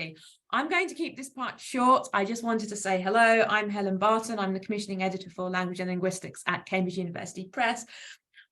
exactly. I'm going to keep this part short. I just wanted to say hello. I'm Helen Barton. I'm the commissioning editor for Language and Linguistics at Cambridge University Press.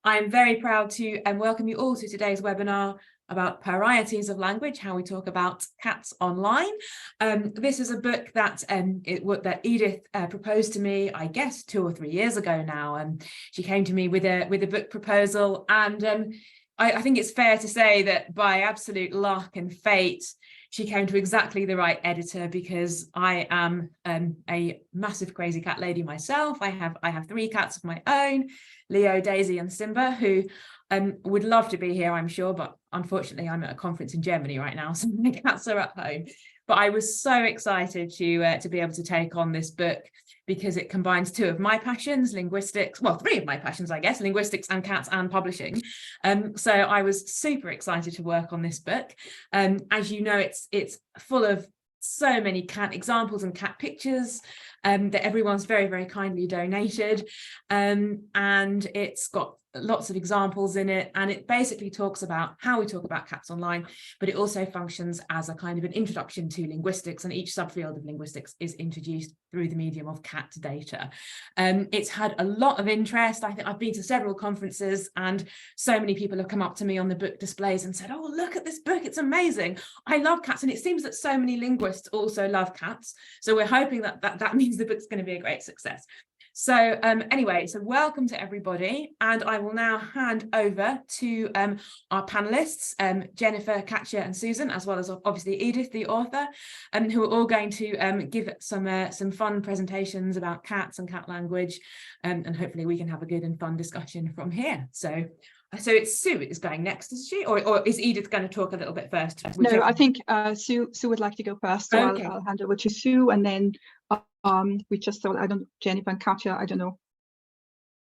I'm very proud to welcome you all to today's webinar about Purrieties of language, how we talk about cats online. This is a book that that Edith proposed to me, I guess, 2 or 3 years ago now. She came to me with a book proposal, and I think it's fair to say that by absolute luck and fate, she came to exactly the right editor, because I am a massive crazy cat lady myself. I have 3 cats of my own, Leo, Daisy and Simba, who would love to be here, I'm sure, but unfortunately I'm at a conference in Germany right now, so my cats are at home. But I was so excited to be able to take on this book, because it combines 2 of my passions, linguistics, well, 3 of my passions, I guess, linguistics and cats and publishing. So I was super excited to work on this book. As you know, it's full of so many cat examples and cat pictures that everyone's very, very kindly donated. And it's got lots of examples in it, and it basically talks about how we talk about cats online, but it also functions as a kind of an introduction to linguistics, and each subfield of linguistics is introduced through the medium of cat data. It's had a lot of interest. I think I've been to several conferences, and so many people have come up to me on the book displays and said, oh, look at this book, it's amazing, I love cats. And it seems that so many linguists also love cats, so we're hoping that means the book's going to be a great success. So anyway, so welcome to everybody, and I will now hand over to our panelists, Jennifer, Katja and Susan, as well as obviously Edith, the author, who are all going to give some fun presentations about cats and cat language, and hopefully we can have a good and fun discussion from here. So it's Sue is going next, is she? Or is Edith going to talk a little bit first? No, I think Sue would like to go first, so okay. I'll hand over to Sue, and then we just thought, Jennifer and Katja, I don't know.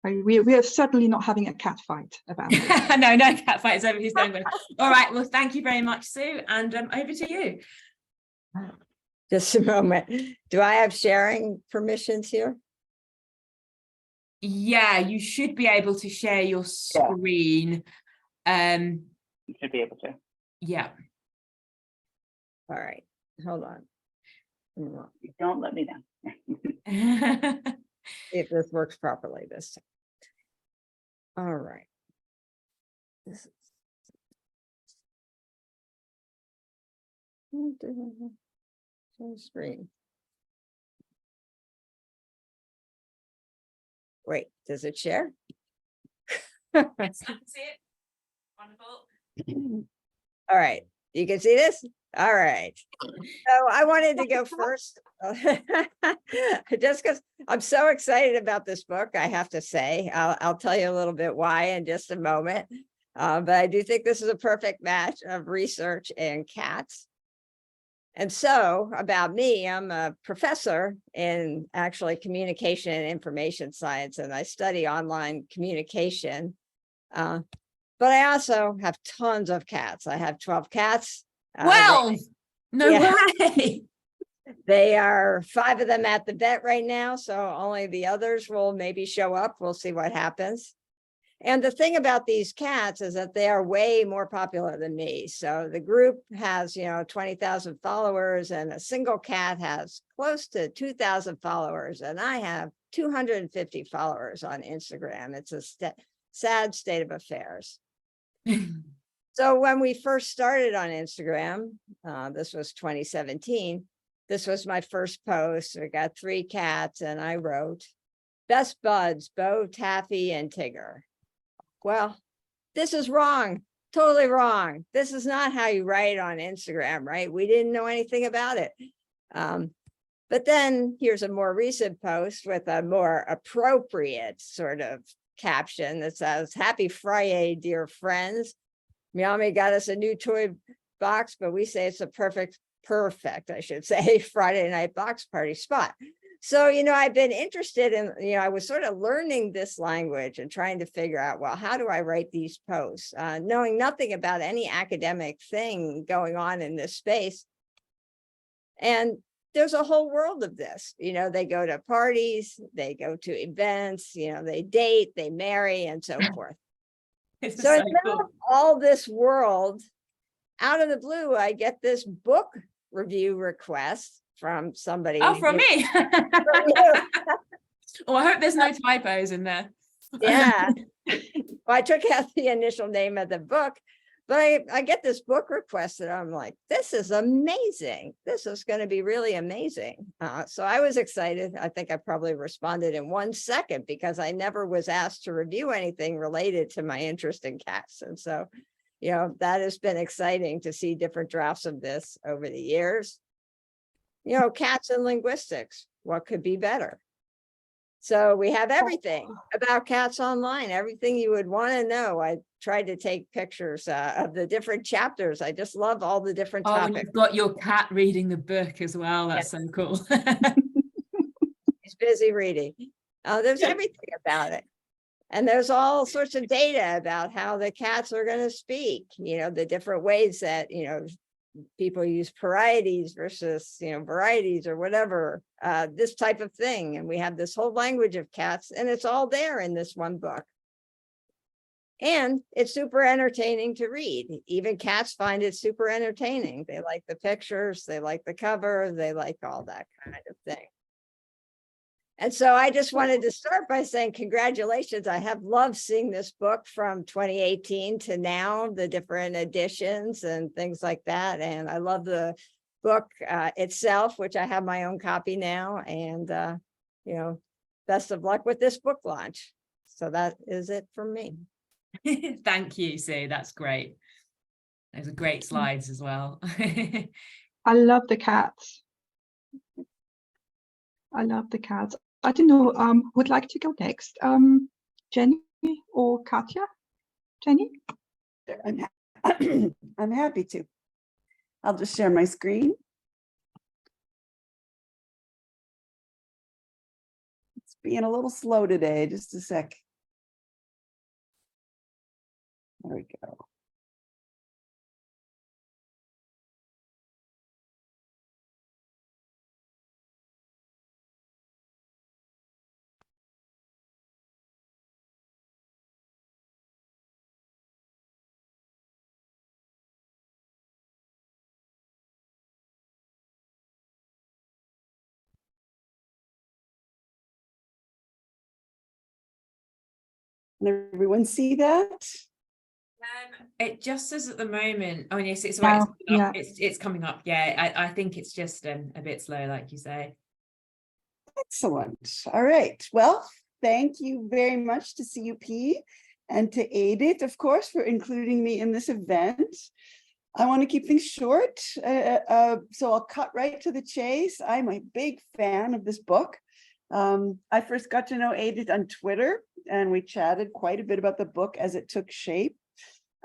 We are certainly not having a cat fight about it. No cat fight is over. He's going with it. All right, well, thank you very much, Sue, and over to you. Just a moment. Do I have sharing permissions here? Yeah, you should be able to share your screen. You should be able to. Yeah. All right, hold on. Don't let me down. If this works properly this time. All right. This is screen. Wait, does it share? Yes, I can see it. Wonderful. All right, you can see this? All right. So I wanted to go first, just because I'm so excited about this book, I have to say. I'll tell you a little bit why in just a moment. But I do think this is a perfect match of research and cats. And so about me, I'm a professor in actually communication and information science, and I study online communication. But I also have tons of cats. I have 12 cats. Well, no way. They are 5 of them at the vet right now, so only the others will maybe show up. We'll see what happens. And the thing about these cats is that they are way more popular than me. So the group has, 20,000 followers, and a single cat has close to 2,000 followers, and I have 250 followers on Instagram. It's a sad state of affairs. So when we first started on Instagram, this was 2017, this was my first post. I got 3 cats, and I wrote, best buds, Bo, Taffy, and Tigger. Well, this is wrong, totally wrong. This is not how you write on Instagram, right? We didn't know anything about it. But then here's a more recent post with a more appropriate sort of caption that says, happy Friday, dear friends. Miami got us a new toy box, but we say it's a perfect, I should say, Friday night box party spot. So, I've been interested in, I was sort of learning this language and trying to figure out, well, how do I write these posts? Knowing nothing about any academic thing going on in this space. And there's a whole world of this. They go to parties, they go to events, they date, they marry, and so forth. So cool. All this world, out of the blue, I get this book review request from somebody. Oh, from me. From you. Oh, I hope there's no typos in there. Yeah. Well, I took out the initial name of the book, but I get this book request and I'm like, this is amazing. This is going to be really amazing. So I was excited. I think I probably responded in 1 second because I never was asked to review anything related to my interest in cats. And so, you know, that has been exciting to see different drafts of this over the years. You know, cats and linguistics, what could be better? So we have everything about cats online, everything you would want to know. I tried to take pictures of the different chapters. I just love all the different Oh, and topics. you've got your cat reading the book as well. That's so cool. He's busy reading. There's everything about it. And there's all sorts of data about how the cats are going to speak, you know, the different ways that, you know, people use Purrieties versus, you know, varieties or whatever, this type of thing. And we have this whole language of cats, and it's all there in this one book. And it's super entertaining to read. Even cats find it super entertaining. They like the pictures, they like the cover, they like all that kind of thing. And so I just wanted to start by saying congratulations. I have loved seeing this book from 2018 to now, the different editions and things like that. And I love the book itself, which I have my own copy now. And, you know, best of luck with this book launch. So that is it from me. Thank you, Sue. That's great. Those are great slides as well. I love the cats. I love the cats. I don't know, would like to go next. Jenny or Katja? Jenny? I'm happy to. I'll just share my screen. It's being a little slow today, just a sec. There we go. Can everyone see that? It just says at the moment. Oh yes, it's Wow, right. yeah. It's coming up. Yeah, I think it's just a bit slow, like you say. Excellent. All right. Well, thank you very much to CUP and to AIDIT, of course, for including me in this event. I want to keep things short, so I'll cut right to the chase. I'm a big fan of this book. I first got to know AIDIT on Twitter, and we chatted quite a bit about the book as it took shape.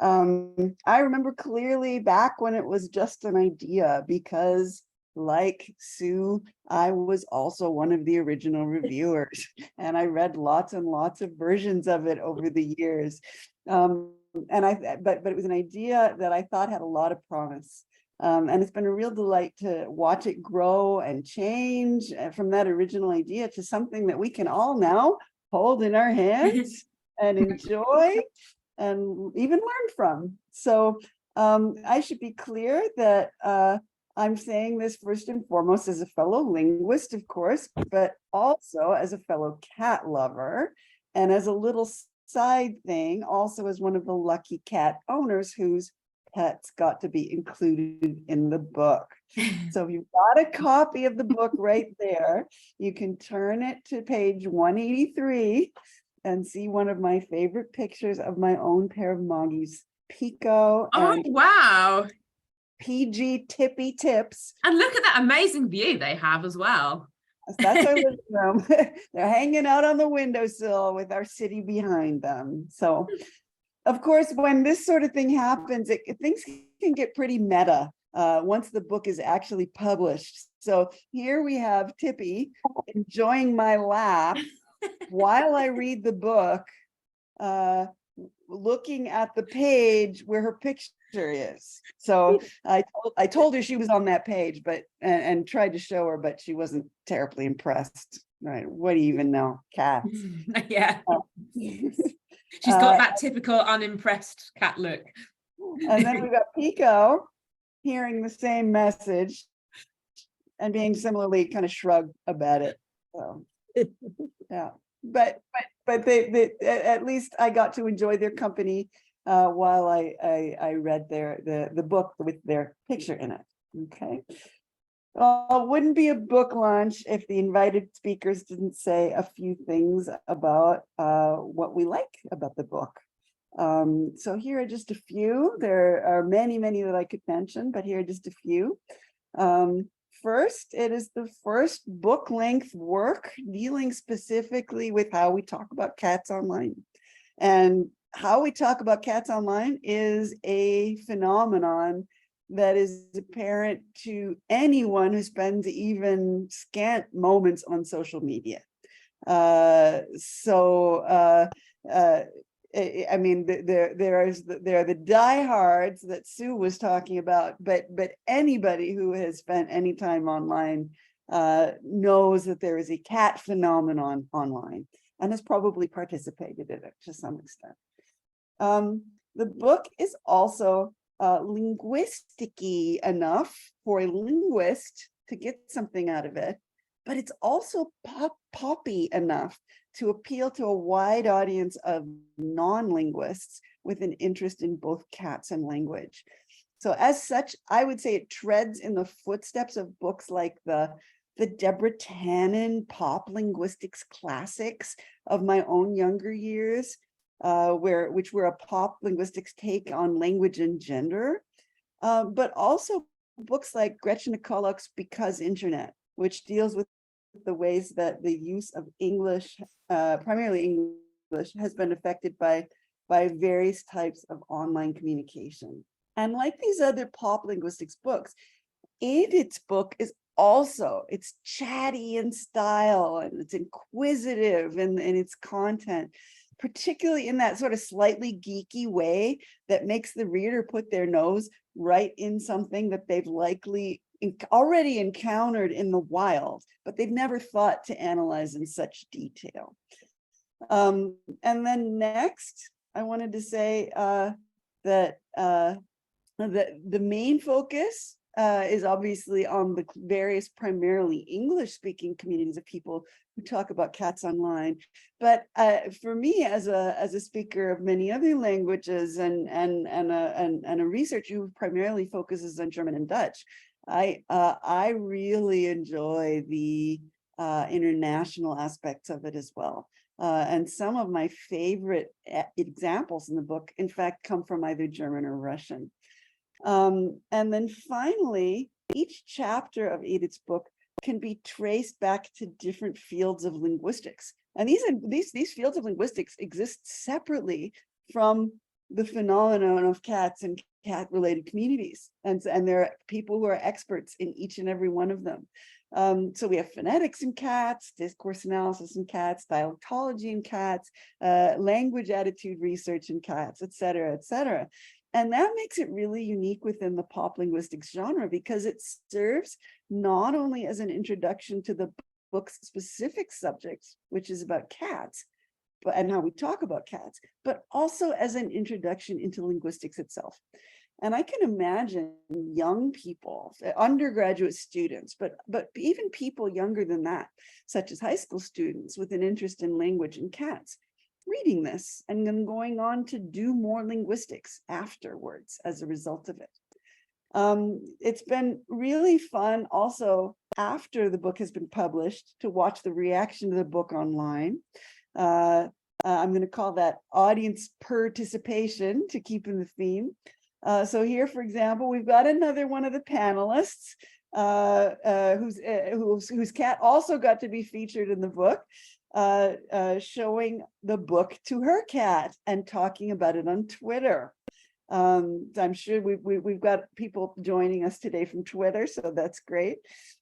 I remember clearly back when it was just an idea, because like Sue, I was also one of the original reviewers, and I read lots and lots of versions of it over the years. But it was an idea that I thought had a lot of promise. And it's been a real delight to watch it grow and change from that original idea to something that we can all now hold in our hands and enjoy and even learn from. So I should be clear that I'm saying this first and foremost as a fellow linguist, of course, but also as a fellow cat lover, and as a little side thing, also as one of the lucky cat owners whose pets got to be included in the book. So if you've got a copy of the book right there, you can turn it to page 183 and see one of my favorite pictures of my own pair of moggies, Pico and wow. PG Tippy Tips. And look at that amazing view they have as well. That's our living room. They're hanging out on the windowsill with our city behind them. So, of course, when this sort of thing happens, things can get pretty meta once the book is actually published. So here we have Tippy enjoying my lap while I read the book, looking at the page where her picture is. So I told her she was on that page, but and tried to show her, but she wasn't terribly impressed. Right? What do you even know? Cats. Yeah. She's got that typical unimpressed cat look. And then we got Pico hearing the same message. and being similarly kind of shrugged about it. So, yeah, but they at least I got to enjoy their company while I read the book with their picture in it. Okay. Well, it wouldn't be a book launch if the invited speakers didn't say a few things about what we like about the book. So here are just a few. There are many that I could mention, but here are just a few. First, it is the first book-length work dealing specifically with how we talk about cats online. And how we talk about cats online is a phenomenon that is apparent to anyone who spends even scant moments on social media. I mean, there are the diehards that Sue was talking about, but anybody who has spent any time online knows that there is a cat phenomenon online and has probably participated in it to some extent. The book is also linguistic-y enough for a linguist to get something out of it, but it's also poppy enough to appeal to a wide audience of non-linguists with an interest in both cats and language. So as such, I would say it treads in the footsteps of books like the Deborah Tannen pop linguistics classics of my own younger years, which were a pop linguistics take on language and gender, but also books like Gretchen McCulloch's Because Internet, which deals with the ways that the use of English, primarily English, has been affected by various types of online communication. And like these other pop linguistics books, Edith's book is also, it's chatty in style and it's inquisitive in its content, particularly in that sort of slightly geeky way that makes the reader put their nose right in something that they've likely already encountered in the wild, but they've never thought to analyze in such detail. And then next, I wanted to say that the main focus is obviously on the various primarily English-speaking communities of people who talk about cats online. But for me, as a speaker of many other languages and a researcher who primarily focuses on German and Dutch, I really enjoy the international aspects of it as well. And some of my favorite examples in the book, in fact, come from either German or Russian. And then finally, each chapter of Edith's book can be traced back to different fields of linguistics. And these fields of linguistics exist separately from the phenomenon of cats and cat-related communities. And there are people who are experts in each and every one of them. So we have phonetics in cats, discourse analysis in cats, dialectology in cats, language attitude research in cats, et cetera, et cetera. And that makes it really unique within the pop linguistics genre because it serves not only as an introduction to the book's specific subjects, which is about cats, and how we talk about cats, but also as an introduction into linguistics itself. And I can imagine young people, undergraduate students, but even people younger than that, such as high school students with an interest in language and cats, reading this and then going on to do more linguistics afterwards as a result of it. It's been really fun also after the book has been published to watch the reaction to the book online. I'm going to call that audience participation to keep in the theme. So here, for example, we've got another one of the panelists whose cat also got to be featured in the book, showing the book to her cat and talking about it on Twitter. I'm sure we've got people joining us today from Twitter, so that's great.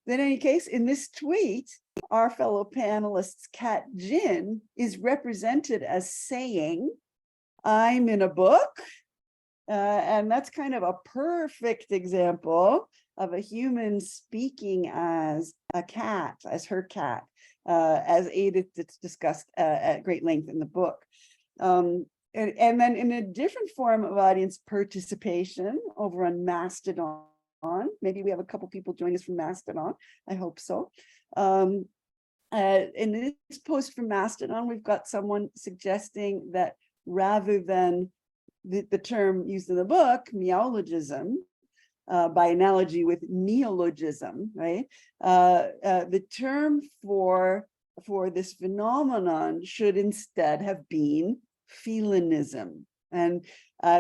In any case, in this tweet, our fellow panelist's cat Jin is represented as saying, "I'm in a book," and that's kind of a perfect example of a human speaking as a cat, as her cat, as Edith discussed at great length in the book. And then in a different form of audience participation over on Mastodon, Maybe we have a couple people join us from Mastodon. I hope so. In this post from Mastodon, we've got someone suggesting that rather than the term used in the book, meowlogism, by analogy with neologism, right? The term for this phenomenon should instead have been felinism. And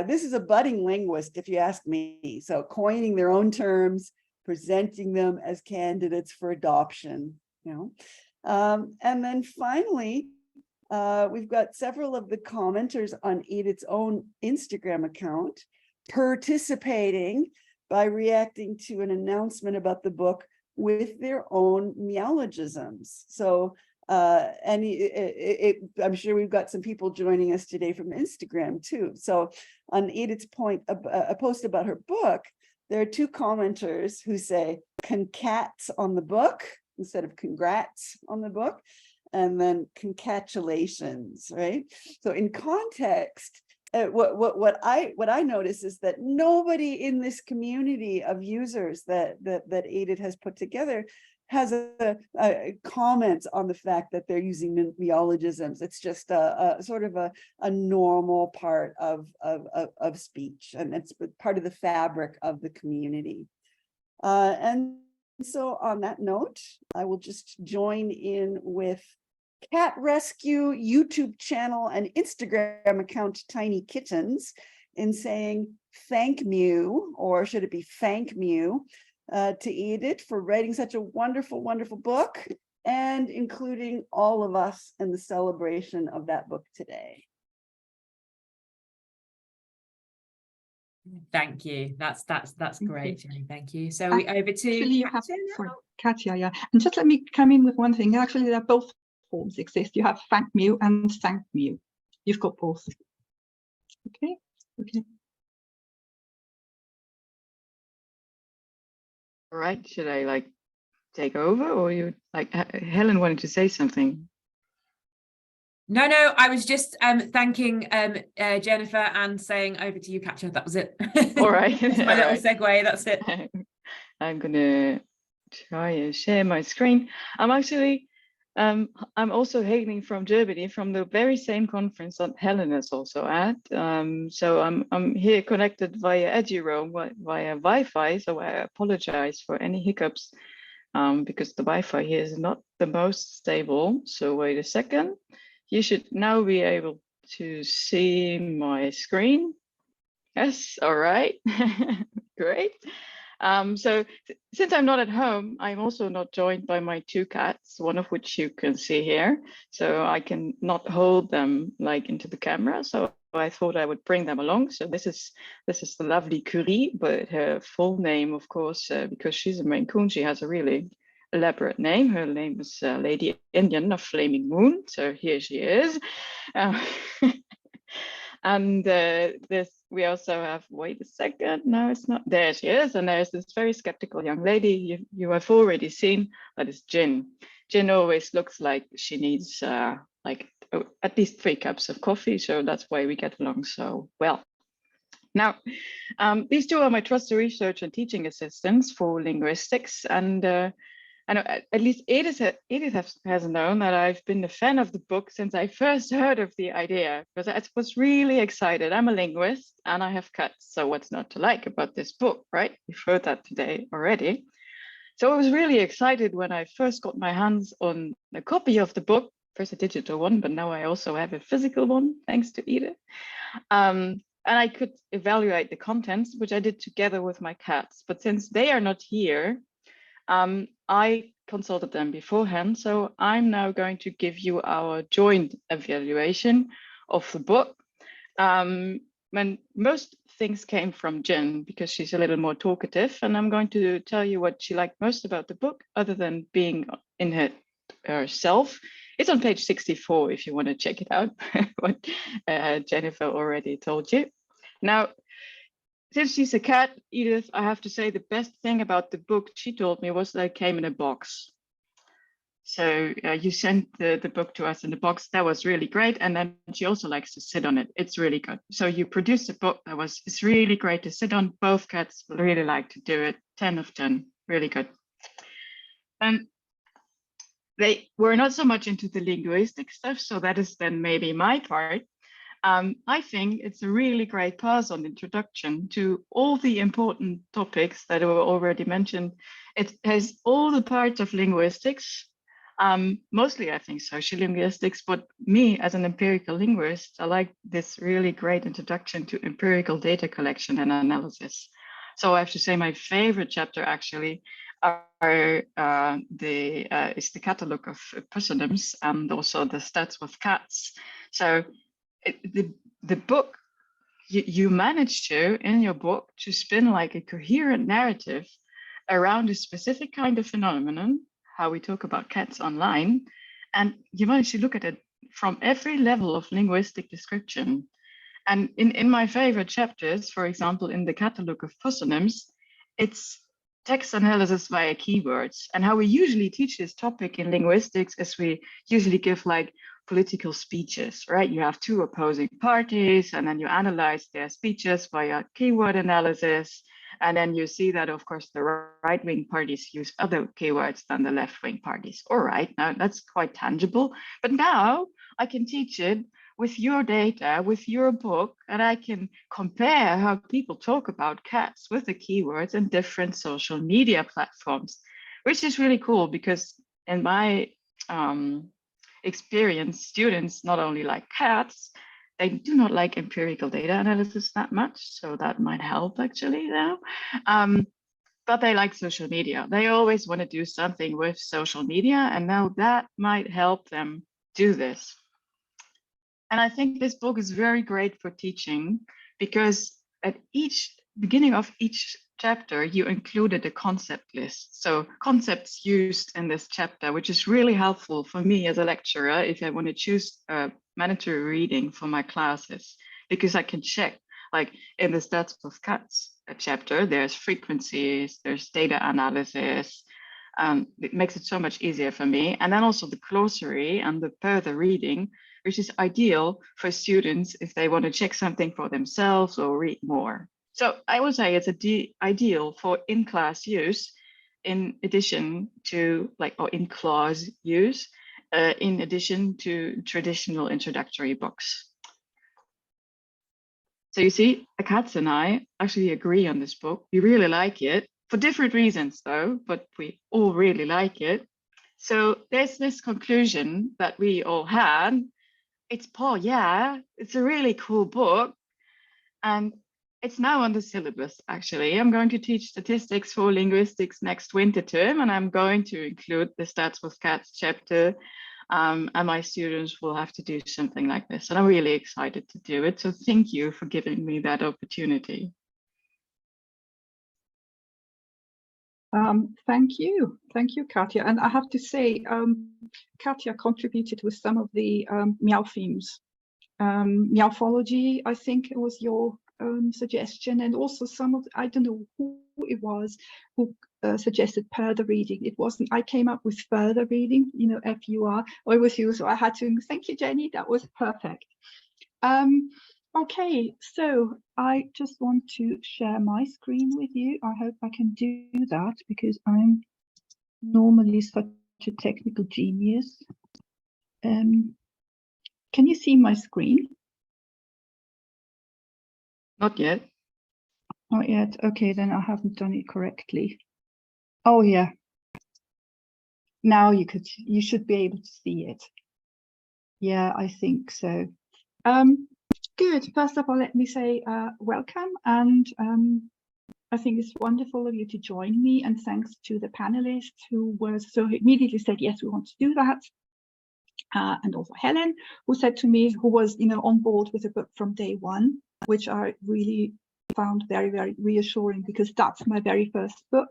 this is a budding linguist, if you ask me. So coining their own terms, presenting them as candidates for adoption, you know. And then finally, we've got several of the commenters on Edith's own Instagram account participating by reacting to an announcement about the book with their own meowlogisms. So I'm sure we've got some people joining us today from Instagram too. So on Edith's point, a post about her book, there are two commenters who say "concats" on the book instead of "congrats" on the book, and then "congratulations," right? So in context, what I notice is that nobody in this community of users that Edith has put together has a comments on the fact that they're using neologisms. It's just a sort of a normal part of speech, and it's part of the fabric of the community. And so on that note, I will just join in with Cat Rescue YouTube channel and Instagram account Tiny Kittens in saying thank you, or should it be thank you, to Edith for writing such a wonderful, wonderful book and including all of us in the celebration of that book today. Thank you. That's great, Jenny. Thank you. So Actually, we over to you have, Katja now? sorry, Katja, yeah. And just let me come in with one thing. Actually, they're both forms exist. You have thank you and thank you. You've got both. Okay. Okay. All right, should I like take over, or you like Helen wanted to say something? No, I was just thanking Jennifer and saying over to you, Katja. That was it. All right. That's my All little right. segue. That's it. I'm gonna try and share my screen. I'm also hailing from Germany, from the very same conference that Helen is also at. So I'm here connected via EduRoam, via Wi-Fi. So I apologize for any hiccups because the Wi-Fi here is not the most stable. So wait a second. You should now be able to see my screen. Yes, all right, great. So since I'm not at home, I'm also not joined by my two cats, one of which you can see here. So I can not hold them like into the camera. So I thought I would bring them along. So this is the lovely Curie, but her full name, of course, because she's a Maine Coon, she has a really elaborate name. Her name is Lady Indian of Flaming Moon. So here she is. And we also have, wait a second, no, it's not, there she is. And there's this very skeptical young lady you have already seen, that is Jin. Jin always looks like she needs at least 3 cups of coffee. So that's why we get along so well. Now, these two are my trusted research and teaching assistants for linguistics. And I know at least Edith has known that I've been a fan of the book since I first heard of the idea, because I was really excited. I'm a linguist and I have cats, so what's not to like about this book, right? You've heard that today already. So I was really excited when I first got my hands on a copy of the book, first a digital one, but now I also have a physical one, thanks to Edith. And I could evaluate the contents, which I did together with my cats. But since they are not here, I consulted them beforehand, so I'm now going to give you our joint evaluation of the book. When most things came from Jen, because she's a little more talkative, and I'm going to tell you what she liked most about the book, other than being in herself. It's on page 64 if you want to check it out, what Jennifer already told you. Now, since she's a cat, Edith, I have to say the best thing about the book she told me was that it came in a box. So you sent the book to us in the box. That was really great. And then she also likes to sit on it. It's really good. So you produced a book that it's really great to sit on. Both cats really like to do it. 10 of 10, really good. And they were not so much into the linguistic stuff. So that is then maybe my part. I think it's a really great pass-on introduction to all the important topics that were already mentioned. It has all the parts of linguistics, mostly I think social linguistics, but me as an empirical linguist, I like this really great introduction to empirical data collection and analysis. So I have to say my favorite chapter actually is the catalog of parsonyms and also the stats with cats. So the book, you managed to, in your book, to spin like a coherent narrative around a specific kind of phenomenon, how we talk about cats online, and you managed to look at it from every level of linguistic description. And in my favorite chapters, for example, in the catalog of parsonyms, it's text analysis via keywords. And how we usually teach this topic in linguistics is we usually give like political speeches, right? You have two opposing parties, and then you analyze their speeches via keyword analysis. And then you see that, of course, the right-wing parties use other keywords than the left-wing parties. All right, now that's quite tangible. But now I can teach it with your data, with your book, and I can compare how people talk about cats with the keywords in different social media platforms, which is really cool because in my experience, students not only like cats, they do not like empirical data analysis that much. So that might help actually now. But they like social media. They always want to do something with social media, and now that might help them do this. And I think this book is very great for teaching because at each beginning of each chapter, you included a concept list. So concepts used in this chapter, which is really helpful for me as a lecturer if I want to choose a mandatory reading for my classes, because I can check, like in the stats of cats chapter, there's frequencies, there's data analysis. It makes it so much easier for me. And then also the glossary and the further reading, which is ideal for students if they want to check something for themselves or read more. So I would say it's ideal for in-class use, in addition to or in class use, in addition to traditional introductory books. So you see, Katja and I actually agree on this book. We really like it for different reasons though, but we all really like it. So there's this conclusion that we all had. It's Paul, yeah, it's a really cool book. And it's now on the syllabus, actually. I'm going to teach statistics for linguistics next winter term, and I'm going to include the Stats with Cats chapter. And my students will have to do something like this. And I'm really excited to do it. So thank you for giving me that opportunity. Thank you, Katja. And I have to say, Katja contributed with some of the meow themes. Meowthology, I think it was your suggestion, and also some of, I don't know who it was who suggested further reading. It wasn't, I came up with further reading, you know, FUR, or it was you, so I had to, thank you, Jenny, that was perfect. Okay, so I just want to share my screen with you. I hope I can do that because I'm normally such a technical genius. Can you see my screen? Not yet. Not yet. Okay, then I haven't done it correctly. Oh yeah. Now you should be able to see it. Yeah, I think so. Good. First of all, let me say welcome, and I think it's wonderful of you to join me, and thanks to the panelists who were so immediately said yes, we want to do that. And also Helen, who said to me, who was on board with the book from day one, which I really found very, very reassuring because that's my very first book,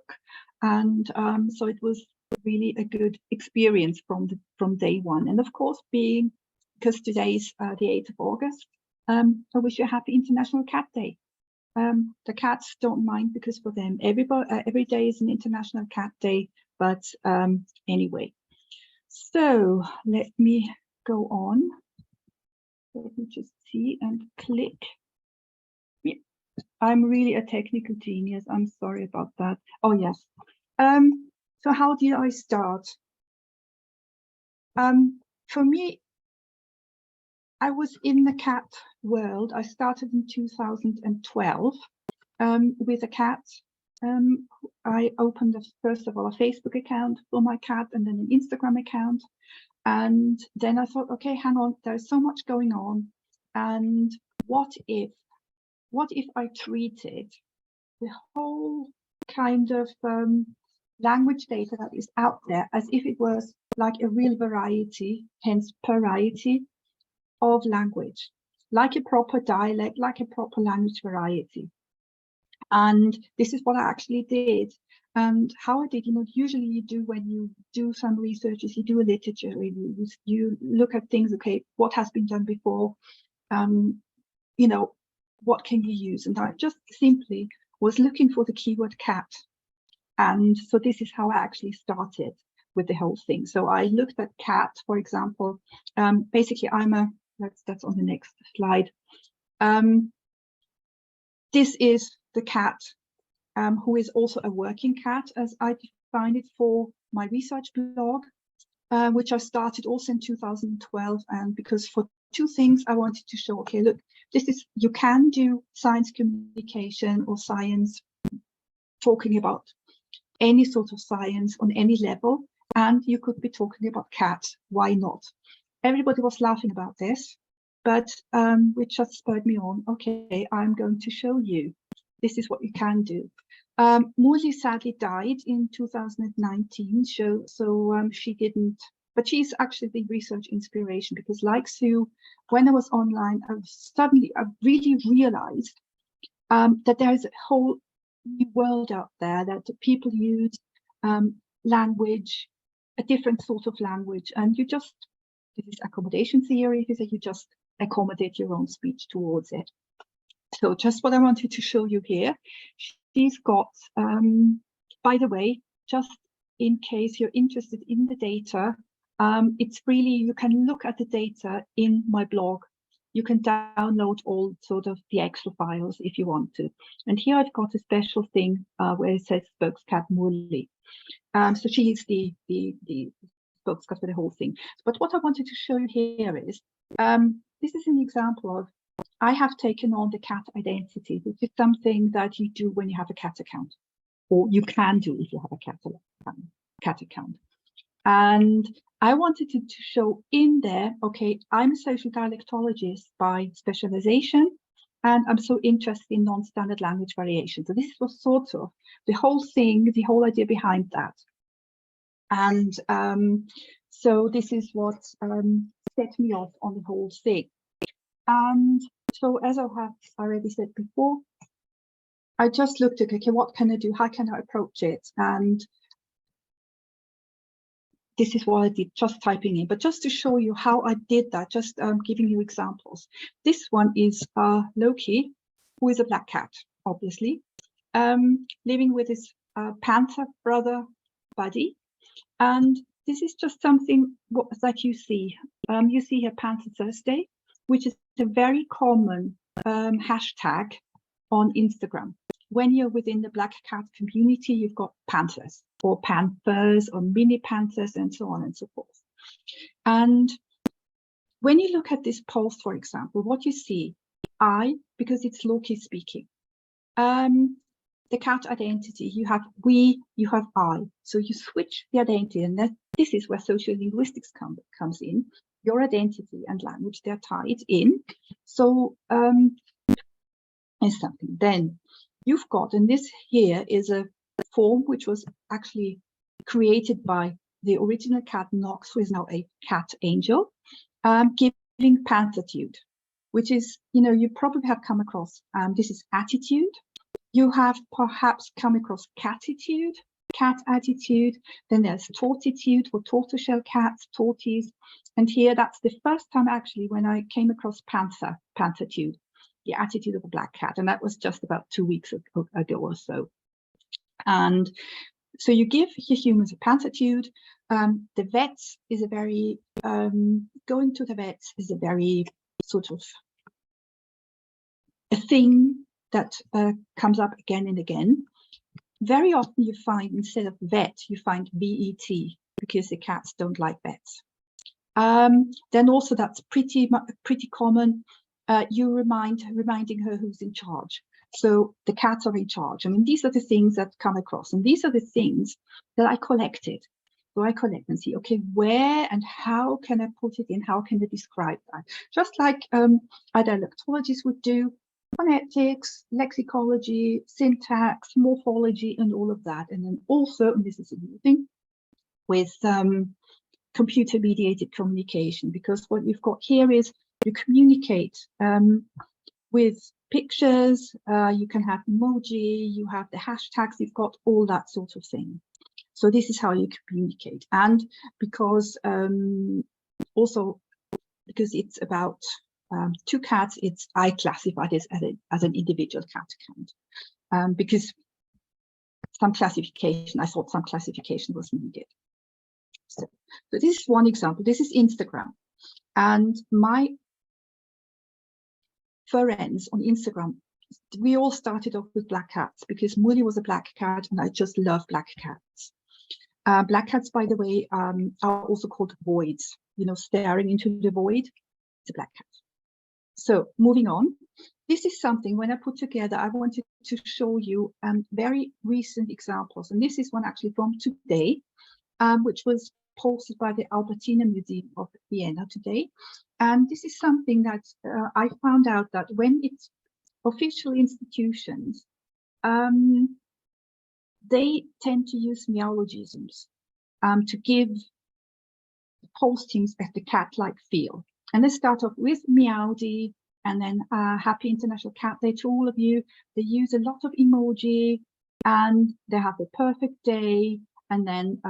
and so it was really a good experience from day one. And of course, because today's the 8th of August, I wish you a happy International Cat Day. The cats don't mind because for them every day is an International Cat Day, but anyway. So let me go on. Let me just see and click. Yeah. I'm really a technical genius. I'm sorry about that. Oh, yes. So how did I start? For me, I was in the cat world. I started in 2012 with a cat. I opened, first of all, a Facebook account for my cat and then an Instagram account. And then I thought, okay, hang on, there's so much going on. And what if I treated the whole kind of language data that is out there as if it was like a real variety, hence Purrieties, of language, like a proper dialect, like a proper language variety. And this is what I actually did. And how I did, usually you do when you do some research is you do a literature review. You look at things, okay, what has been done before, what can you use? And I just simply was looking for the keyword cat. And so this is how I actually started with the whole thing. So I looked at cat, for example. Basically, that's on the next slide. This is the cat who is also a working cat, as I defined it for my research blog, which I started also in 2012. And because for two things I wanted to show, okay, look, you can do science communication or science, talking about any sort of science on any level, and you could be talking about cats. Why not? Everybody was laughing about this, but which just spurred me on. Okay, I'm going to show you. This is what you can do. Mooley sadly died in 2019, so she didn't, but she's actually the research inspiration, because like Sue, when I was online, I really realized that there is a whole new world out there, that people use language, a different sort of language, and this is accommodation theory, you just accommodate your own speech towards it. So just what I wanted to show you here, she's got, by the way, just in case you're interested in the data, it's really, you can look at the data in my blog. You can download all sort of the Excel files if you want to. And here I've got a special thing where it says spokescat Mooley. So she is the spokescat for the whole thing. But what I wanted to show you here is, this is an example of, I have taken on the cat identity, which is something that you do when you have a cat account, or you can do if you have a cat account. And I wanted to show in there, okay, I'm a social dialectologist by specialization, and I'm so interested in non-standard language variation. So this was sort of the whole thing, the whole idea behind that. And so this is what set me off on the whole thing. And so, as I have already said before, I just looked at, okay, what can I do? How can I approach it? And this is what I did, just typing in. But just to show you how I did that, just giving you examples. This one is Loki, who is a black cat, obviously, living with his panther brother, Buddy. And this is just something that you see. You see here Panther Thursday, which is a very common hashtag on Instagram. When you're within the black cat community, you've got panthers or panthers or mini panthers and so on and so forth. And when you look at this post, for example, what you see, because it's Loki speaking, the cat identity, you have we, you have I. So you switch the identity, and this is where social linguistics comes in. Your identity and language, they're tied in. So is something. Then you've got, and this here is a form which was actually created by the original cat Knox, who is now a cat angel, giving pantitude, which is, you probably have come across, this is attitude. You have perhaps come across catitude, cat attitude. Then there's tortitude for tortoiseshell cats, torties. And here, that's the first time actually when I came across pantitude, the attitude of a black cat. And that was just about 2 weeks ago or so. And so you give your humans a pantitude. The vets is a very, going to the vets is a very sort of a thing that comes up again and again. Very often you find, instead of vet, you find VET, because the cats don't like vets. Then also that's pretty common. You reminding her who's in charge. So the cats are in charge. I mean, these are the things that come across, and these are the things that I collected. So I collect and see, okay, where and how can I put it in? How can I describe that? Just like dialectologists would do, phonetics, lexicology, syntax, morphology, and all of that. And then also, and this is a new thing, with computer-mediated communication, because what you've got here is you communicate with pictures, you can have emoji, you have the hashtags, you've got all that sort of thing. So this is how you communicate. And because also because it's about two cats, I classified this as an individual cat account, because some classification, I thought some classification was needed. So this is one example. This is Instagram, and my friends on Instagram, we all started off with black cats because Mully was a black cat, and I just love black cats. Black cats, by the way, are also called voids. You know, staring into the void. It's a black cat. So moving on, this is something when I put together, I wanted to show you very recent examples, and this is one actually from today, which was posted by the Albertina Museum of Vienna today. And this is something that I found out that when it's official institutions, they tend to use meowlogisms to give postings at the cat-like feel. And they start off with Meowdy, and then Happy International Cat Day to all of you. They use a lot of emoji, and they have the perfect day. And then,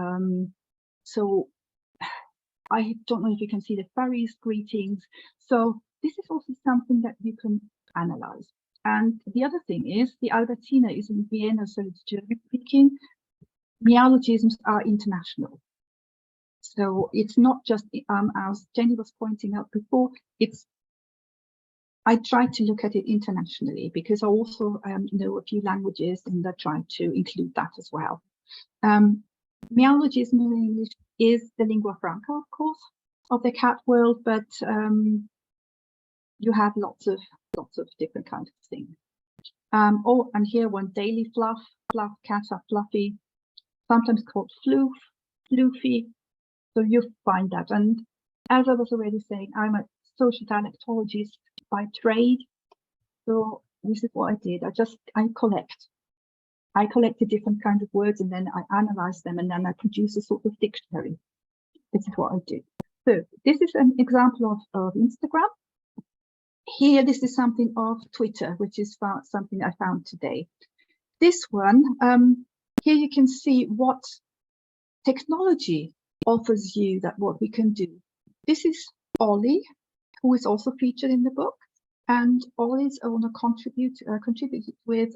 so I don't know if you can see the furries greetings. So this is also something that you can analyze. And the other thing is the Albertina is in Vienna, so it's German speaking. Meowlogisms are international. So it's not just, as Jenny was pointing out before, I try to look at it internationally because I also know a few languages and I try to include that as well. Meowlogism in English is the lingua franca, of course, of the cat world, but you have lots of different kinds of things. Oh, and here one, Dailey fluff, cats are fluffy, sometimes called floof, floofy. So you find that. And as I was already saying, I'm a social dialectologist by trade. So this is what I did. I collected different kinds of words, and then I analyze them, and then I produce a sort of dictionary. This is what I do. So this is an example of Instagram. Here, this is something of Twitter, which is something I found today. This one, here you can see what technology offers you, that what we can do. This is Ollie, who is also featured in the book, and Ollie's owner contributed with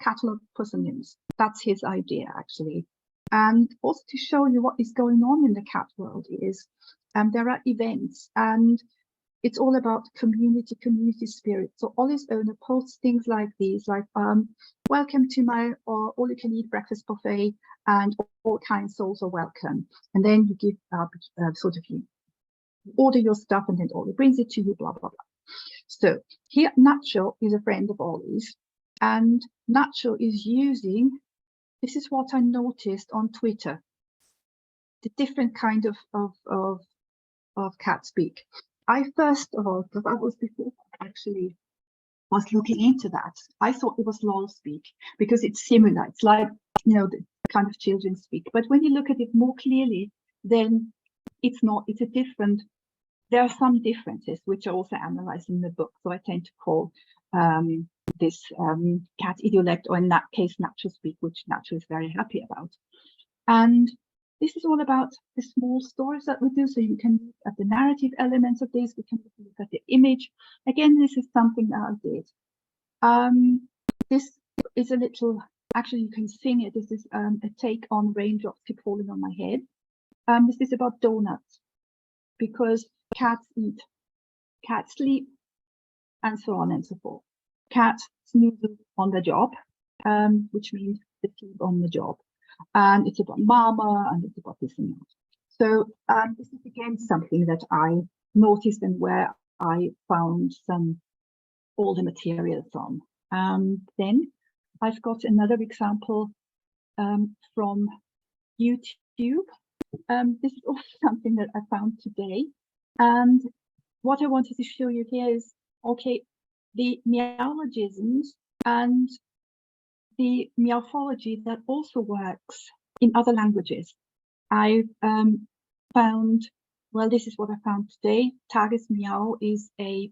catalog pseudonyms. That's his idea, actually. And also to show you what is going on in the cat world is there are events, and it's all about community spirit. So Ollie's owner posts things like these, like welcome to my all-you-can-eat breakfast buffet, and all kind souls are welcome. And then you give sort of you order your stuff, and then Ollie brings it to you, blah blah blah. So here Nacho is a friend of Ollie's, and Nacho is using, this is what I noticed on Twitter, the different kind of cat speak. I first of all, because I was before actually was looking into that, I thought it was lol speak because it's similar. It's like, you know, the kind of children speak. But when you look at it more clearly, then it's not, it's a different, there are some differences which are also analyzed in the book. So I tend to call this cat idiolect, or in that case, natural speak, which Nacho is very happy about. And this is all about the small stories that we do. So you can look at the narrative elements of this. We can look at the image. Again, this is something that I did. This is a little, actually you can sing it. This is a take on raindrops keep falling on my head. this is about donuts, because cats eat, cats sleep, and so on and so forth. Cats snoozle on the job, which means they sleep on the job. And it's about mama, and it's about this and that. So this is again something that I noticed and where I found all the material from. Then I've got another example from YouTube. This is also something that I found today. And what I wanted to show you here is, okay, the meowlogisms and the morphology that also works in other languages. I found, well, this is what I found today. Tagesmeow is a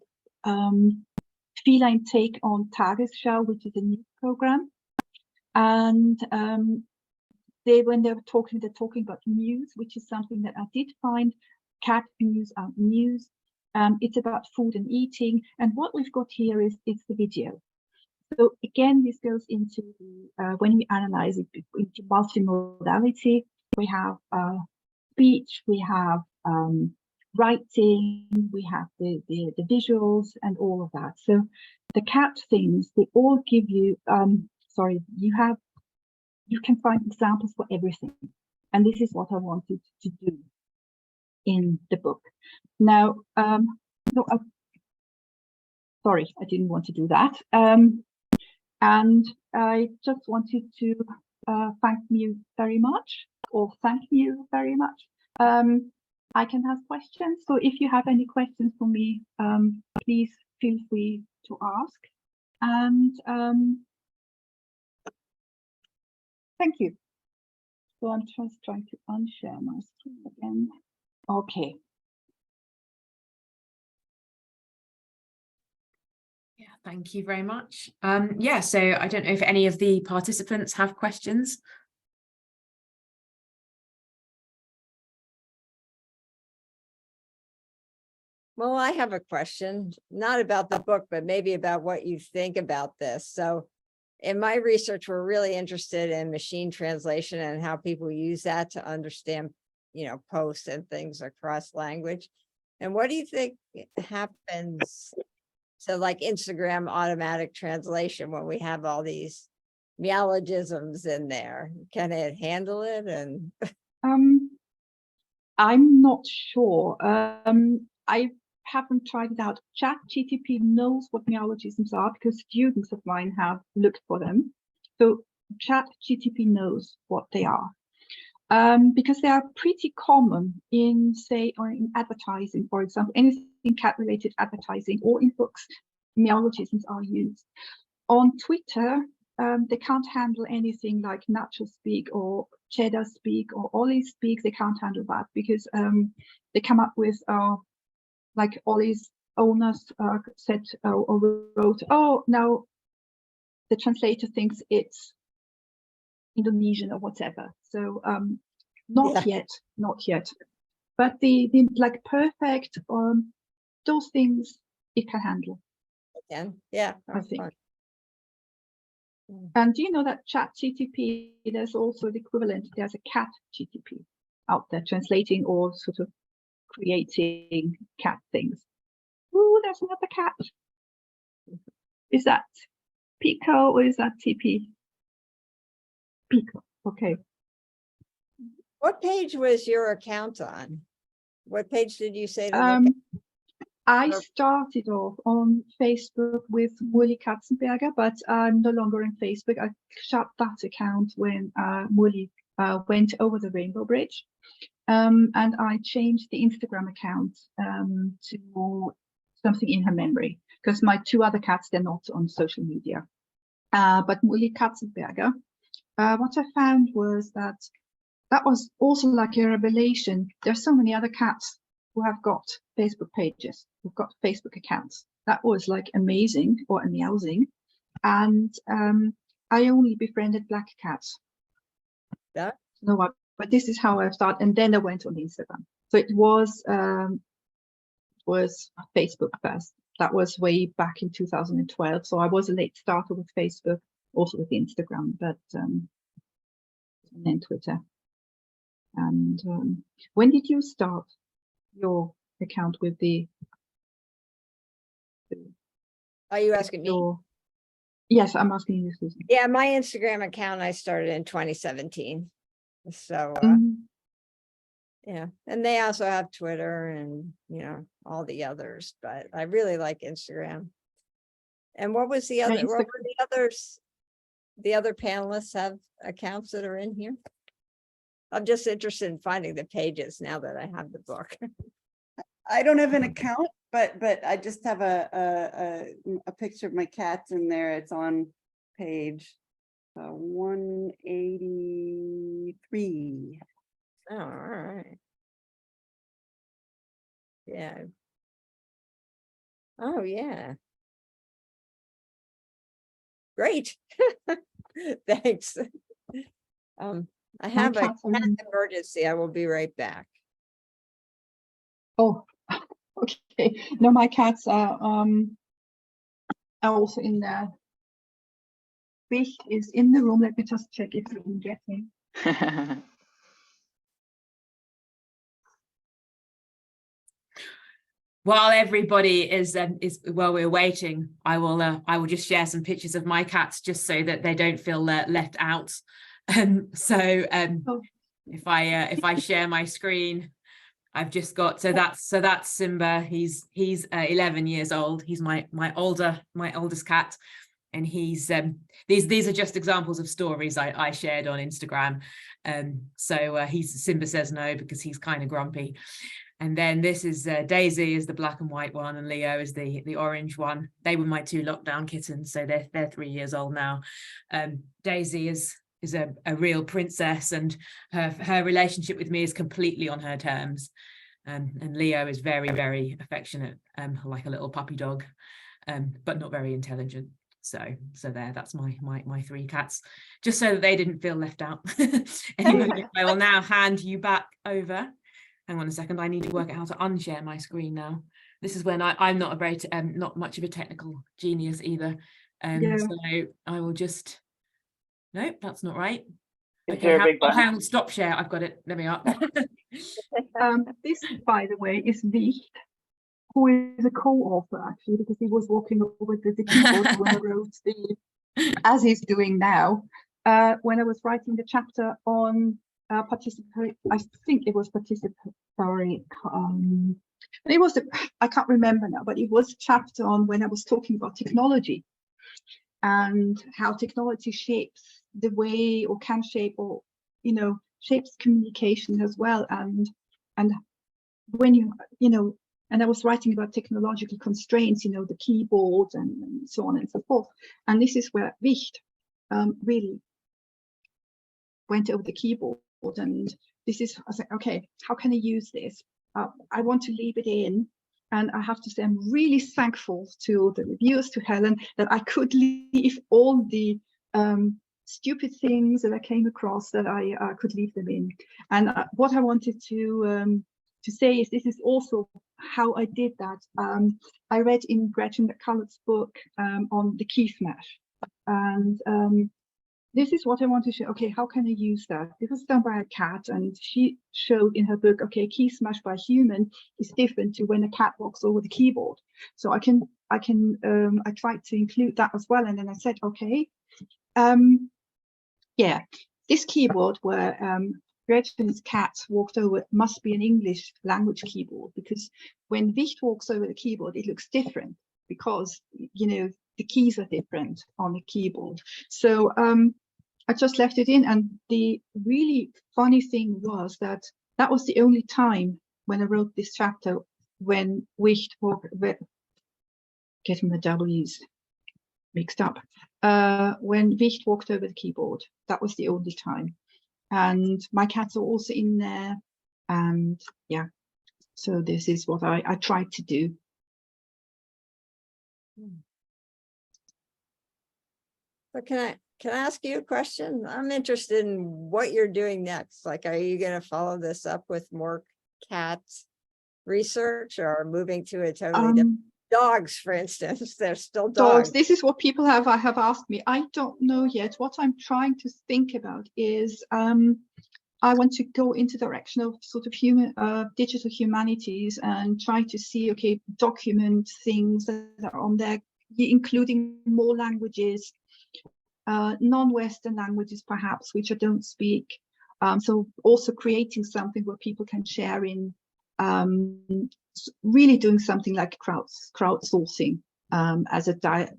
feline take on Tagesschau, which is a news program. And when they're talking about news, which is something that I did find. Cat news are news. It's about food and eating. And what we've got here is the video. So again, this goes into the, when we analyze it into multimodality, we have speech, we have writing, we have the visuals and all of that. So the cat things, they all give you, you can find examples for everything. And this is what I wanted to do in the book. Now, sorry, I didn't want to do that. And I just wanted to thank you very much, or thank you very much. I can have questions, so if you have any questions for me, please feel free to ask. And thank you. So I'm just trying to unshare my screen again. Okay. Yeah, thank you very much. Yeah, so I don't know if any of the participants have questions. Well, I have a question, not about the book, but maybe about what you think about this. So in my research, we're really interested in machine translation and how people use that to understand, posts and things across language. And what do you think happens to like Instagram automatic translation when we have all these meowlogisms in there? Can it handle it? And I'm not sure. I haven't tried it out. ChatGTP knows what meowlogisms are because students of mine have looked for them. So ChatGTP knows what they are. Because they are pretty common in, say, or in advertising, for example, anything cat-related advertising, or in books, meowlogisms are used. On Twitter, they can't handle anything like natural speak or cheddar speak or Ollie speak. They can't handle that because they come up with, like Ollie's owners said or wrote, oh, no, the translator thinks it's Indonesian or whatever. So not yet. But the like perfect those things it can handle. again, yeah, I think. fun. And do you know that ChatGTP, there's also the equivalent, there's a cat GTP out there translating or sort of creating cat things. Ooh, there's another cat. Is that Pico or is that TP? Pico, okay. What page was your account on? What page did you say to look at? I started off on Facebook with Mulli Katzenberger, but I'm no longer on Facebook. I shut that account when Mulli went over the Rainbow Bridge. And I changed the Instagram account to something in her memory, because my two other cats, they're not on social media. But Mulli Katzenberger, what I found was that was also like a revelation. There's so many other cats who have got Facebook pages, who've got Facebook accounts. That was like amazing or amusing. And I only befriended black cats. Yeah. No, but this is how I started. And then I went on Instagram. So it was Facebook first. That was way back in 2012. So I was a late starter with Facebook, also with Instagram, but and then Twitter. And when did you start your account with the? Are you asking me? Yes, I'm asking you, Susan. Yeah, my Instagram account I started in 2017. So yeah, and they also have Twitter and all the others, but I really like Instagram. And what was the other? What were the others? The other panelists have accounts that are in here. I'm just interested in finding the pages now that I have the book. I don't have an account, but I just have a picture of my cats in there. It's on page 183. Oh, all right. Yeah. Oh, yeah. Great. Thanks. I have a cat emergency. I will be right back. Oh, okay. No, my cats are also in there. Wicht is in the room. Let me just check if we can get him. While everybody is while we're waiting, I will just share some pictures of my cats just so that they don't feel left out. If I share my screen, I've just got that's Simba. He's 11 years old. He's my oldest cat, and he's these are just examples of stories I shared on Instagram. Simba says no because he's kind of grumpy. And then this is Daisy is the black and white one, and Leo is the orange one. They were my 2 lockdown kittens, so they're 3 years old now. Daisy is a real princess, and her relationship with me is completely on her terms. And Leo is very, very affectionate, like a little puppy dog, but not very intelligent. So that's my 3 cats, just so that they didn't feel left out. Anyway, I will now hand you back over. Hang on a second, I need to work out how to unshare my screen now. This is when I'm not not much of a technical genius either. So I will just, nope, that's not right. Okay, stop share. I've got it. There we are. This, by the way, is Wicht, who is a co-author actually, because he was walking over the keyboard when I wrote as he's doing now, when I was writing the chapter on participatory. I think it was participatory. It was I can't remember now, but it was a chapter on when I was talking about technology and how technology shapes the way, or can shape, or shapes communication as well. And when and I was writing about technological constraints, the keyboard and so on and so forth. And this is where Wicht really went over the keyboard. And this is, I was like, okay, how can I use this? I want to leave it in. And I have to say, I'm really thankful to the reviewers, to Helen, that I could leave all the stupid things that I came across, that I could leave them in. And what I wanted to say is, this is also how I did that. I read in Gretchen McCulloch's book on the key smash. And this is what I want to show. Okay, how can I use that? It was done by a cat, and she showed in her book, okay, key smash by human is different to when a cat walks over the keyboard. So I tried to include that as well. And then I said, okay, yeah, this keyboard where Gretchen's cat walked over must be an English language keyboard, because when Wicht walks over the keyboard, it looks different, because the keys are different on the keyboard. So I just left it in. And the really funny thing was that was the only time when I wrote this chapter when Wicht getting the W's mixed up, when Wicht walked over the keyboard. That was the only time. And my cats are also in there. And yeah, so this is what I tried to do. So can I ask you a question? I'm interested in what you're doing next. Like, are you going to follow this up with more cats research, or moving to a totally different? Dogs, for instance, they're still dogs. This is what people have asked me. I don't know yet. What I'm trying to think about is I want to go into the direction of sort of digital humanities and try to see, okay, document things that are on there, including more languages, non-Western languages perhaps, which I don't speak. So also creating something where people can share in, really doing something like crowdsourcing as a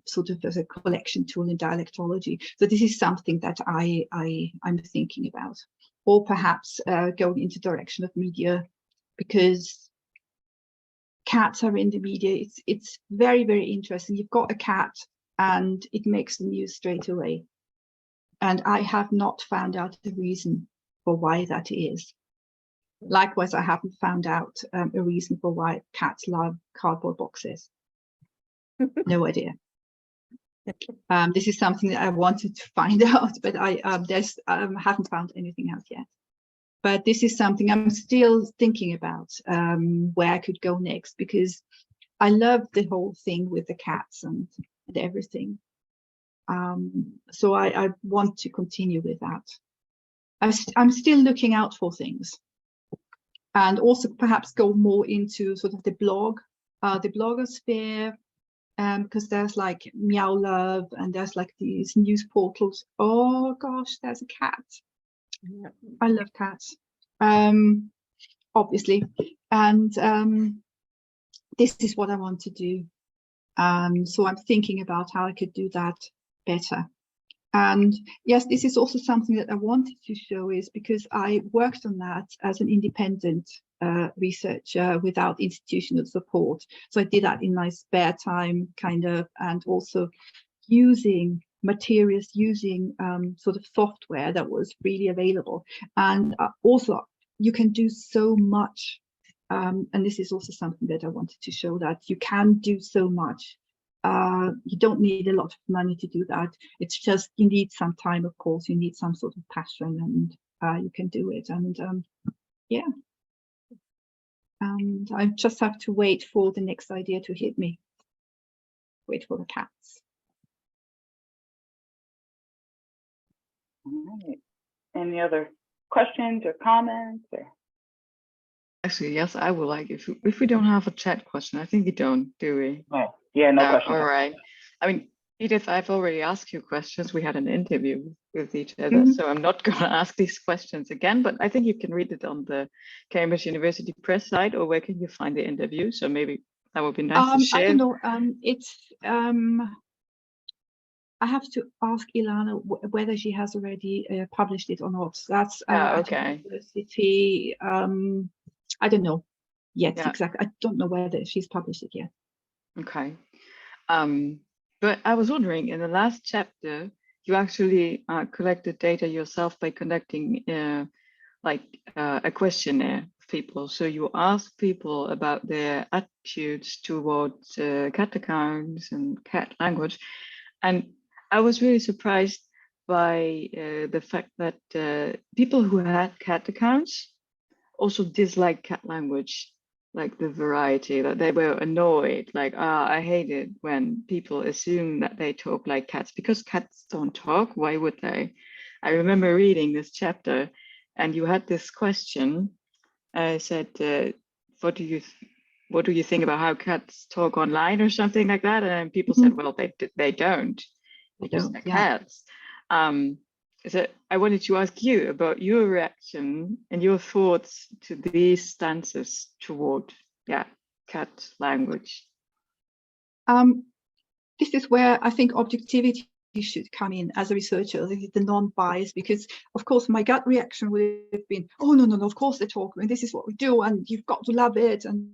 sort of as a collection tool in dialectology. So this is something that I'm thinking about, or perhaps going into direction of media, because cats are in the media. It's very, very interesting. You've got a cat and it makes the news straight away. And I have not found out the reason for why that is. Likewise, I haven't found out a reason for why cats love cardboard boxes. No idea. This is something that I wanted to find out, but I haven't found anything out yet. But this is something I'm still thinking about, where I could go next, because I love the whole thing with the cats and everything. So I want to continue with that. I'm still looking out for things, and also perhaps go more into sort of the blogosphere, because there's like Meow Love and there's like these news portals. Oh gosh, there's a cat. Yeah. I love cats, obviously, and this is what I want to do. So I'm thinking about how I could do that better. And yes, this is also something that I wanted to show, is because I worked on that as an independent researcher without institutional support. So I did that in my spare time, kind of, and also using materials, using sort of software that was freely available. And also you can do so much. And this is also something that I wanted to show, that you can do so much. You don't need a lot of money to do that. It's just, you need some time, of course, you need some sort of passion, and you can do it. And yeah, and I just have to wait for the next idea to hit me. Wait for the cats. All right. Any other questions or comments? Or? Actually, yes, I would like, if we don't have a chat question. I think we don't, do we? No. Yeah, no question. All right. I mean, Edith, I've already asked you questions. We had an interview with each other, so I'm not going to ask these questions again, but I think you can read it on the Cambridge University Press site, or where can you find the interview? So maybe that would be nice to share. I don't know. It's I have to ask Ilana whether she has already published it or not. That's okay. University. I don't know yet exactly. I don't know whether she's published it yet. Okay. But I was wondering, in the last chapter, you actually collected data yourself by conducting a questionnaire of people. So you asked people about their attitudes towards cat accounts and cat language. And I was really surprised by the fact that people who had cat accounts also disliked cat language, like the variety, that they were annoyed, like, I hate it when people assume that they talk like cats, because cats don't talk. Why would they? I remember reading this chapter, and you had this question. I said, what do you think about how cats talk online, or something like that? And people said, well, they don't. They just are cats. So I wanted to ask you about your reaction and your thoughts to these stances toward cat language. This is where I think objectivity should come in as a researcher, the non-bias, because of course my gut reaction would have been, oh no, of course they talk, and this is what we do, and you've got to love it, and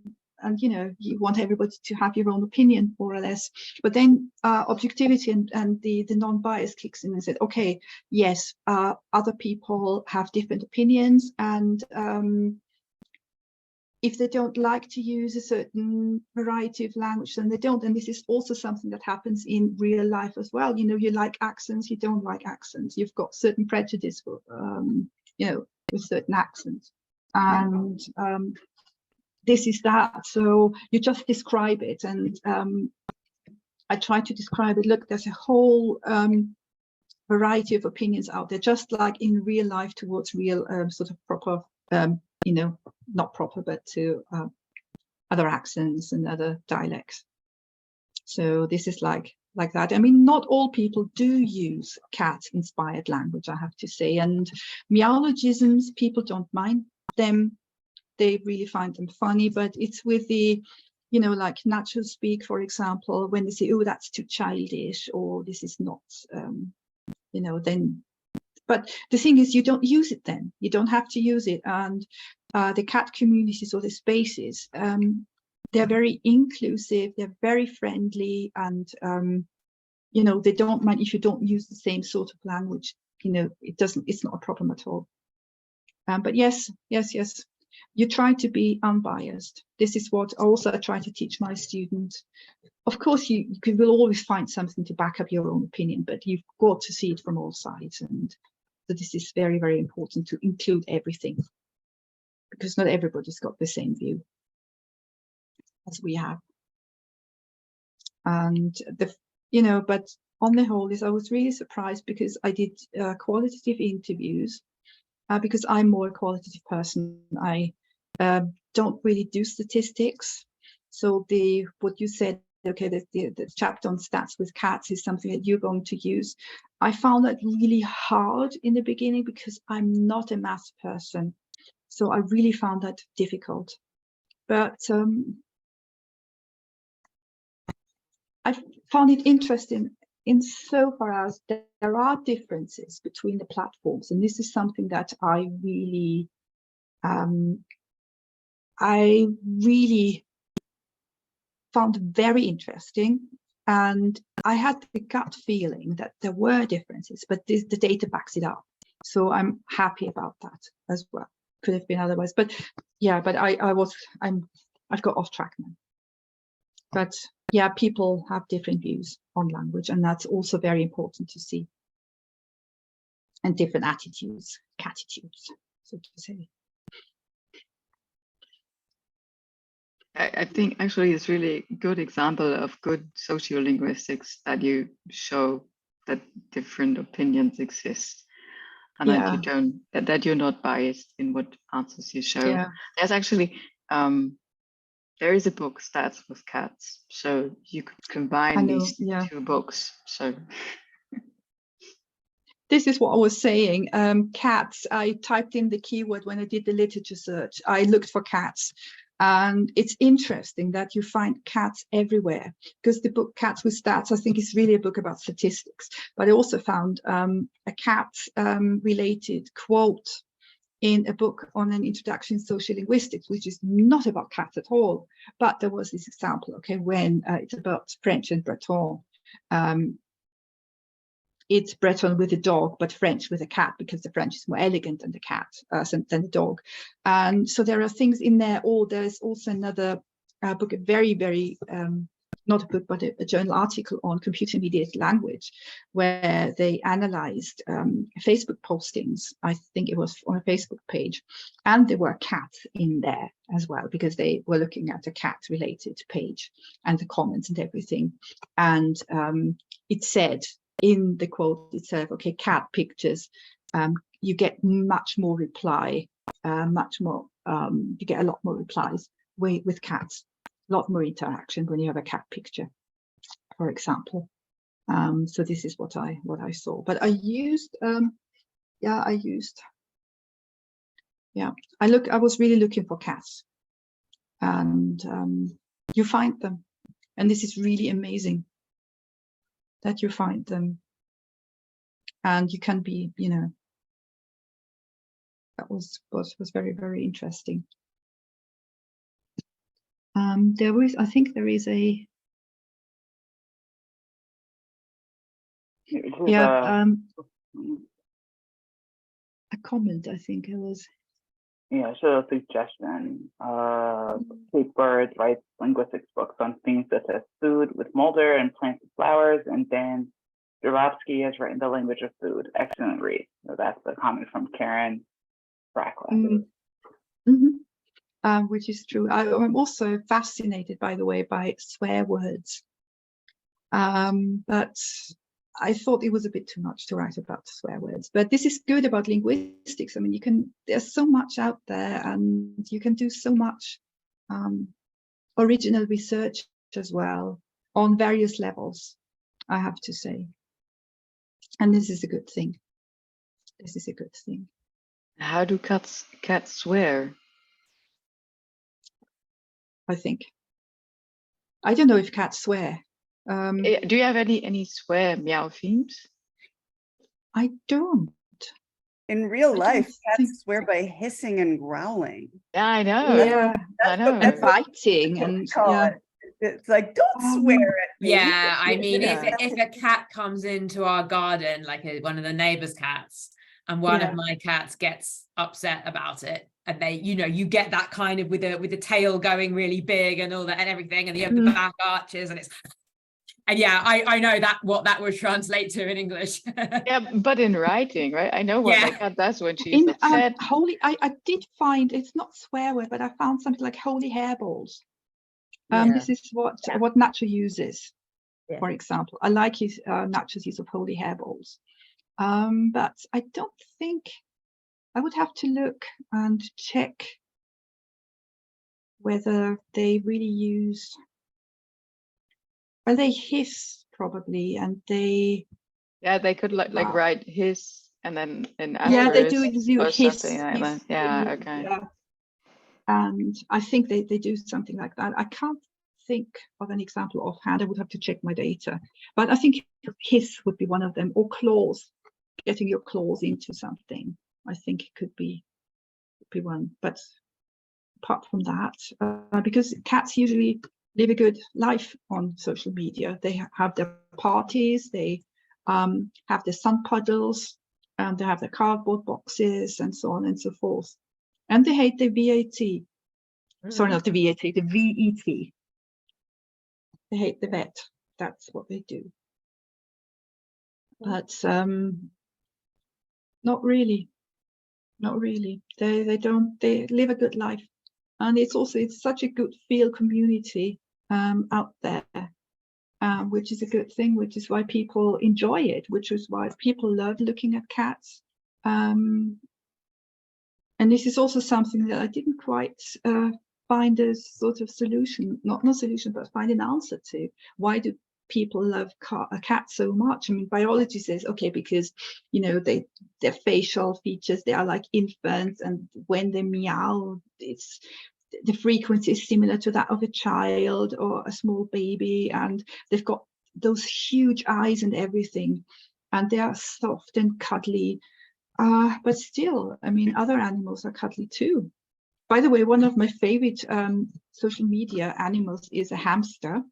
you know, you want everybody to have your own opinion, more or less. But then objectivity and the non-bias kicks in and said, okay, yes, other people have different opinions, and if they don't like to use a certain variety of language, then they don't. And this is also something that happens in real life as well. You know, you like accents, you don't like accents. You've got certain prejudice for, you know, with certain accents. And this is that. So you just describe it. And I try to describe it. Look, there's a whole variety of opinions out there, just like in real life towards real sort of proper, you know, not proper, but to other accents and other dialects. So this is like that. I mean, not all people do use cat-inspired language, I have to say, and meologisms, people don't mind them. They really find them funny, but it's with the, you know, like natural speak, for example, when they say, oh, that's too childish, or this is not, you know, then, but the thing is, you don't use it then. You don't have to use it. And the cat communities or the spaces, they're very inclusive, they're very friendly, and, you know, they don't mind if you don't use the same sort of language, you know, it's not a problem at all. But yes, you try to be unbiased. This is what also I try to teach my students. Of course, you will always find something to back up your own opinion, but you've got to see it from all sides. And so this is very, very important to include everything, because not everybody's got the same view as we have. And you know, but on the whole, I was really surprised because I did qualitative interviews because I'm more a qualitative person. I don't really do statistics. So what you said, okay, the chapter on stats with cats is something that you're going to use. I found that really hard in the beginning because I'm not a math person. So I really found that difficult. But I found it interesting in so far as there are differences between the platforms. And this is something that I really found very interesting. And I had the gut feeling that there were differences, but the data backs it up. So I'm happy about that as well. Could have been otherwise, but yeah, but I've got off track now. But yeah, people have different views on language, and that's also very important to see. And different attitudes, catitudes, so to say. I think actually it's really a good example of good sociolinguistics that you show that different opinions exist, and that you don't, that you're not biased in what answers you show. Yeah. There's actually there is a book, Stats with Cats, so you could combine these two books. So this is what I was saying. Cats, I typed in the keyword when I did the literature search. I looked for cats. And it's interesting that you find cats everywhere, because the book Cats with Stats, I think, is really a book about statistics. But I also found a cat related quote in a book on an introduction to social linguistics, which is not about cats at all. But there was this example, okay, when it's about French and Breton. It's Breton with a dog, but French with a cat, because the French is more elegant than the cat, than the dog. And so there are things in there. Or there's also another book, a very, very, not a book, but a journal article on computer-mediated language, where they analyzed Facebook postings. I think it was on a Facebook page. And there were cats in there as well, because they were looking at a cat-related page and the comments and everything. And it said, in the quote itself, okay, cat pictures, you get much more reply, you get a lot more replies with cats, a lot more interaction when you have a cat picture, for example. So this is what I saw. But I used, I was really looking for cats, and you find them, and this is really amazing that you find them, and you can be, you know, that was very, very interesting. I think there is a comment, I think it was. Yeah, so a suggestion. Kate Bird writes linguistics books on themes such as food with Mulder and plants and flowers, and Dan Jarobsky has written The Language of Food. Excellent read. So that's a comment from Karen Brackland. Which is true. I'm also fascinated, by the way, by swear words. But I thought it was a bit too much to write about swear words, but this is good about linguistics. I mean, there's so much out there, and you can do so much original research as well on various levels, I have to say. And this is a good thing. This is a good thing. How do cats swear? I think. I don't know if cats swear. Do you have any swear meow themes? I don't. In real I life, don't cats think- swear by hissing and growling. Yeah, I know. Yeah, I know. and biting That's what we and call yeah. it. It's like, don't swear at me. Yeah, I mean, Yeah. if a cat comes into our garden, like one of the neighbors' cats, and one Yeah. of my cats gets upset about it, and they, you get that kind of with the tail going really big and all that and everything, and you have the back arches, and it's, and yeah, I know that what that would translate to in English. Yeah, but in writing, right? I know what my Yeah. cat does when she's upset. I did find, it's not swear word, but I found something like holy hairballs. Yeah. This is what Nacho uses, Yeah. for example. I like his Nacho's use of holy hairballs. But I don't think, I would have to look and check whether they really use, well, they hiss probably, and they, Yeah, they could like write his and then an yeah, they do asterisk do or hiss, something like that. hiss, Yeah, okay. yeah. And I think they do something like that. I can't think of an example offhand. I would have to check my data, but I think hiss would be one of them, or claws, getting your claws into something. I think it could be one. But apart from that, because cats usually live a good life on social media, they have their parties, they have their sun puddles, and they have their cardboard boxes, and so on and so forth. And they hate the VAT. Sorry, not the VAT, the VET. They hate the vet. That's what they do. But not really. Not really. They don't. They live a good life, and it's such a good feel community out there, which is a good thing. Which is why people enjoy it. Which is why people love looking at cats. And this is also something that I didn't quite find a sort of solution, not solution, but find an answer to. Why do people love cats so much? I mean, biology says, okay, because, their facial features, they are like infants, and when they meow, the frequency is similar to that of a child or a small baby, and they've got those huge eyes and everything, and they are soft and cuddly. But still, I mean, other animals are cuddly too. By the way, one of my favorite social media animals is a hamster,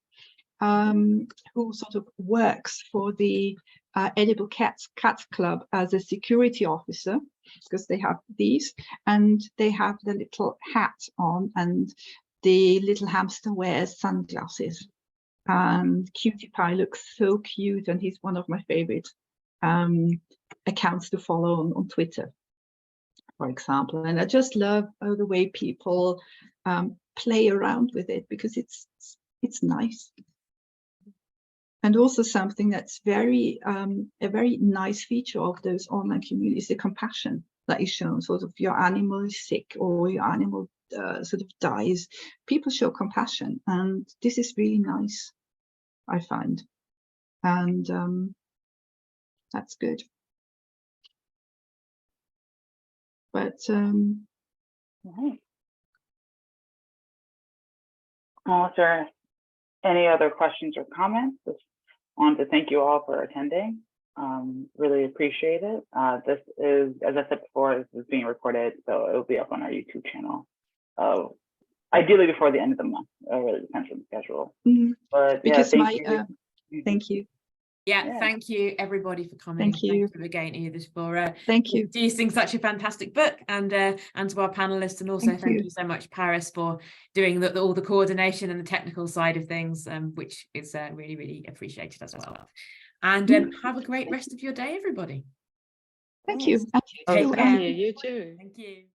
who sort of works for the Edible Cats Club as a security officer, because they have these, and they have the little hat on, and the little hamster wears sunglasses. And Cutie Pie looks so cute, and he's one of my favorite accounts to follow on Twitter, for example. And I just love the way people play around with it, because it's nice. And also something that's a very nice feature of those online communities, the compassion that is shown. Sort of, your animal is sick or your animal sort of dies, people show compassion, and this is really nice, I find. And that's good. But Right. Well, is there any other questions or comments? Just want to thank you all for attending. Really appreciate it. This is, as I said before, this is being recorded, so it will be up on our YouTube channel. Ideally before the end of the month. It really depends on the schedule. But yeah, thank you. Yeah, thank you everybody for coming. Thank you again, Edith, for thank you producing such a fantastic book, and to our panelists, and also thank you so much, Paris, for doing all the coordination and the technical side of things, which is really, really appreciated as well. And have a great rest of your day, everybody. Thank you. Take care. You too. Thank you.